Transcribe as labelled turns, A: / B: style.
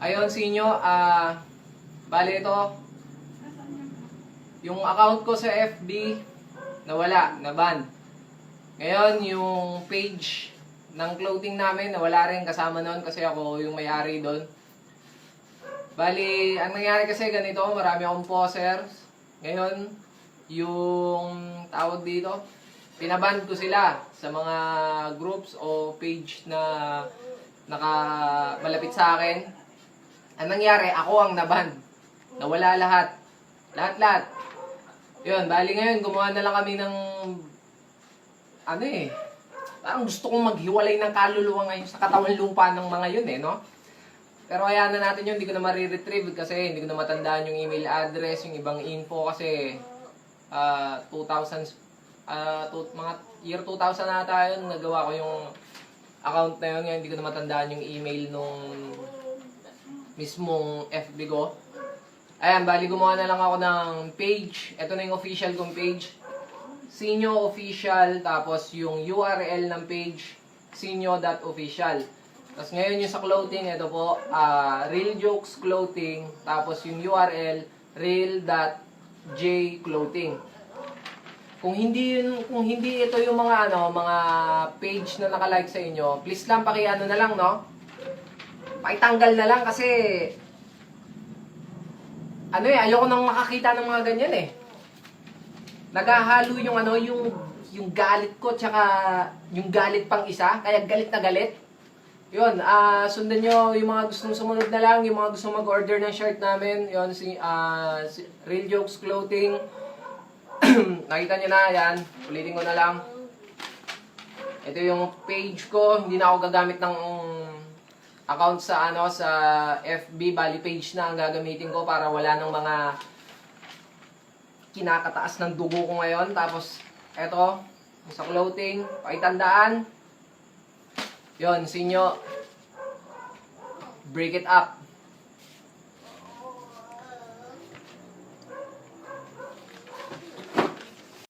A: Ayun, sinyo, bali ito, yung account ko sa FB, nawala, naban. Ngayon, yung page ng clothing namin, nawala rin kasama noon kasi ako yung may-ari doon. Bali, ang nangyari kasi ganito, marami akong posers. Ngayon, yung tawag dito, pinaban ko sila sa mga groups o page na malapit sa akin. Ang nangyari, ako ang naban. Nawala lahat. Lahat-lahat. Yun, bali ngayon, gumawa na lang kami ng parang gusto kong maghiwalay ng kaluluwa ngayon sa katawan lupa ng mga yun no? Pero hayaan na natin yun, hindi ko na mariretrieve kasi hindi ko na matandaan yung email address, yung ibang info kasi 2000, mga year 2000 na tayo, nagawa ko yung account na yun, ngayon hindi ko na matandaan yung email nung mismong FB ko. Ayan, bali gumawa na lang ako ng page. Ito na yung official kong page. Sinyo Official, tapos yung URL ng page, sinyo.official. Tapos ngayon yung sa clothing, ito po, Real Jokes Clothing, tapos yung URL, real.jclothing. Kung hindi ito yung mga mga page na nakalike sa inyo, please lang paki-ano na lang, no? Pakitanggal na lang kasi ayoko nang makakita ng mga ganyan Naghahalo yung yung galit ko tsaka yung galit pang isa, kaya galit na galit. Yun, sundan nyo yung mga gustong sumunod na lang, yung mga gustong mag-order ng shirt namin, yun, Real Jokes Clothing. Nakita nyo na, yan, ulitin ko na lang. Ito yung page ko, hindi na ako gagamit ng account sa sa FB, bali page na ang gagamitin ko para wala ng mga kinakataas ng dugo ko ngayon. Tapos, eto, sa clothing, pakitandaan. Yon, sinyo, break it up.